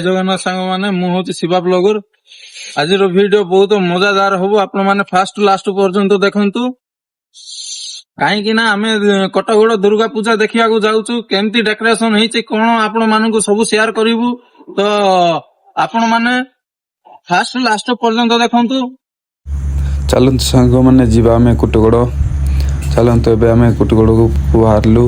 ଜଗନ୍ନାଥ ସାଙ୍ଗମାନେ ମୁଁ ହଉଛି ଶିବା ବ୍ଲଗର। ଆଜିର ଭିଡିଓ ବହୁତ ମଜାଦାର ହବ, ଆପଣ ମାନେ ଫାଷ୍ଟ ଲାଷ୍ଟ ପର୍ଯ୍ୟନ୍ତ ଦେଖନ୍ତୁ। କାହିଁକି ନା ଆମେ କଟଗଡ ଦୁର୍ଗା ପୂଜା ଦେଖିବାକୁ ଯାଉଛୁ, କେମିତି ଡେକୋରେସନ ହେଇଛି କଣ ଆପଣ ମାନଙ୍କୁ ସବୁ ସେୟାର କରିବୁ। ତ ଆପଣ ମାନେ ଫାଷ୍ଟ ଲାଷ୍ଟ ପର୍ଯ୍ୟନ୍ତ ଦେଖନ୍ତୁ। ଚାଲନ୍ତୁ ସାଙ୍ଗମାନେ ଯିବା ଆମେ କୁଟଗଡ଼। ଚାଲନ୍ତୁ ଏବେ ଆମେ କୁଟଗଡ଼କୁ ବାହାରିଲୁ।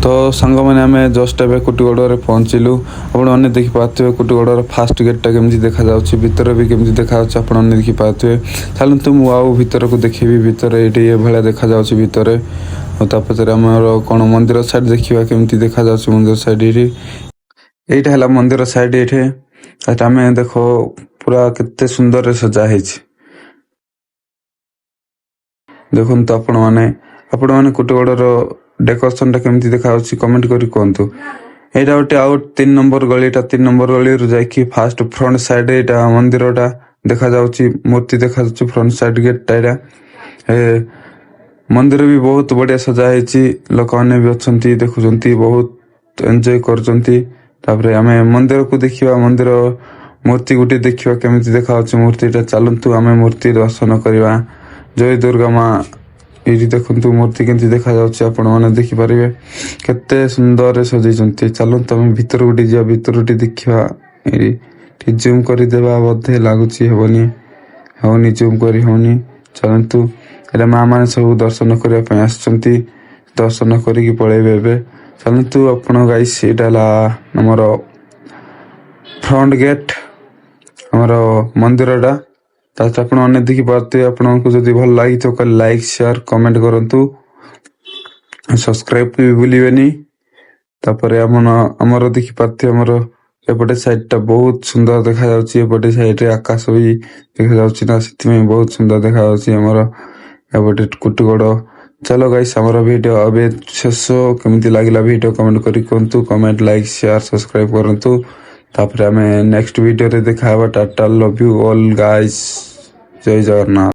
ତ ସାଙ୍ଗମାନେ ଆମେ ଜଷ୍ଟ ଏବେ କୁଟଗଡ଼ରେ ପହଞ୍ଚିଲୁ। ଆପଣମାନେ ଦେଖିପାରୁଥିବେ କୁଟଗଡ଼ର ଫାଷ୍ଟ ଗେଟ୍ଟା କେମିତି ଦେଖାଯାଉଛି, ଭିତରେ ବି କେମିତି ଦେଖାଯାଉଛି ଆପଣମାନେ ଦେଖିପାରୁଥିବେ। ଚାଲନ୍ତୁ ମୁଁ ଆଉ ଭିତରକୁ ଦେଖିବି। ଭିତରେ ଏଇଠି ଏଭଳିଆ ଦେଖାଯାଉଛି ଭିତରେ। ଆଉ ତା ପଛରେ ଆମର କ'ଣ ମନ୍ଦିର ସାଇଡ୍ ଦେଖିବା କେମିତି ଦେଖାଯାଉଛି। ମନ୍ଦିର ସାଇଡ୍ ଏଇଟା ହେଲା ମନ୍ଦିର ସାଇଡ୍। ଏଇଠି ଆମେ ଦେଖ ପୁରା କେତେ ସୁନ୍ଦରରେ ସଜା ହେଇଛି। ଦେଖନ୍ତୁ ଆପଣମାନେ କୁଟଗଡ଼ର ଡେକୋରେସନଟା କେମିତି ଦେଖାଯାଉଛି କମେଣ୍ଟ କରି କୁହନ୍ତୁ। ଏଇଟା ଗୋଟେ ଆଉ 3 ନମ୍ବର ଗଳିଟା, 3 ନମ୍ବର ଗଳିରୁ ଯାଇକି ଫାଷ୍ଟ ଫ୍ରଣ୍ଟ ସାଇଡ୍ ଏଇଟା ମନ୍ଦିରଟା ଦେଖାଯାଉଛି, ମୂର୍ତ୍ତି ଦେଖାଯାଉଛି ଫ୍ରଣ୍ଟ ସାଇଡ୍ ଗେଟ୍ଟା। ଏଇଟା ମନ୍ଦିର ବି ବହୁତ ବଢ଼ିଆ ସଜା ହେଇଛି, ଲୋକମାନେ ବି ଅଛନ୍ତି ଦେଖୁଛନ୍ତି, ବହୁତ ଏନ୍ଜୟ କରୁଛନ୍ତି। ତାପରେ ଆମେ ମନ୍ଦିରକୁ ଦେଖିବା, ମନ୍ଦିର ମୂର୍ତ୍ତି ଗୋଟେ ଦେଖିବା କେମିତି ଦେଖାଯାଉଛି ମୂର୍ତ୍ତିଟା। ଚାଲନ୍ତୁ ଆମେ ମୂର୍ତ୍ତି ଦର୍ଶନ କରିବା। ଜୟ ଦୁର୍ଗା ମା। ଏଇଠି ଦେଖନ୍ତୁ ମୂର୍ତ୍ତି କେମିତି ଦେଖାଯାଉଛି, ଆପଣମାନେ ଦେଖିପାରିବେ କେତେ ସୁନ୍ଦରରେ ସଜେଇଛନ୍ତି। ଚାଲନ୍ତୁ ଆମେ ଭିତରକୁ ଟିକେ ଯିବା, ଭିତରକୁ ଟିକେ ଦେଖିବା। ଏଇଠି ଜୁମ୍ କରିଦେବା ବୋଧେ ଲାଗୁଛି, ହଉନି ଜୁମ୍ କରି ହଉନି। ଚାଲନ୍ତୁ ଏଇଟା ମା ମାନେ ସବୁ ଦର୍ଶନ କରିବା ପାଇଁ ଆସିଛନ୍ତି, ଦର୍ଶନ କରିକି ପଳେଇବେ ଏବେ। ଚାଲନ୍ତୁ ଆପଣ ଗାଇସ୍, ଏଇଟା ହେଲା ଆମର ଫ୍ରଣ୍ଟ ଗେଟ୍ ଆମର ମନ୍ଦିରଟା। ତାପରେ ଆପଣମାନେ ଦେଖିପାରୁଥିବେ। ଆପଣଙ୍କୁ ଯଦି ଭଲ ଲାଗିଥିବ ତାହେଲେ ଲାଇକ୍ ସେୟାର କମେଣ୍ଟ କରନ୍ତୁ, ସବସ୍କ୍ରାଇବ୍ ବି ଭୁଲିବେନି। ତାପରେ ଆମର ଦେଖିପାରୁଥିବେ, ଆମର ଏପଟେ ସାଇଡ୍ଟା ବହୁତ ସୁନ୍ଦର ଦେଖାଯାଉଛି। ଏପଟେ ସାଇଡ୍ରେ ଆକାଶ ବି ଦେଖାଯାଉଛି ନା, ସେଥିପାଇଁ ବହୁତ ସୁନ୍ଦର ଦେଖାଯାଉଛି ଆମର ଏପଟେ କୁଟଗଡ଼। ଚାଲ ଗାଇସ୍ ଆମର ଭିଡ଼ିଓ ଏବେ ଶେଷ। କେମିତି ଲାଗିଲା ଭିଡ଼ିଓ କମେଣ୍ଟ କରି କୁହନ୍ତୁ। କମେଣ୍ଟ ଲାଇକ୍ ସେୟାର ସବସ୍କ୍ରାଇବ୍ କରନ୍ତୁ। ତାପରେ ଆମେ ନେକ୍ସଟ ଭିଡ଼ିଓରେ ଦେଖା ହେବା। Tata, love you all guys. ଜୟ ଜଗନ୍ନାଥ।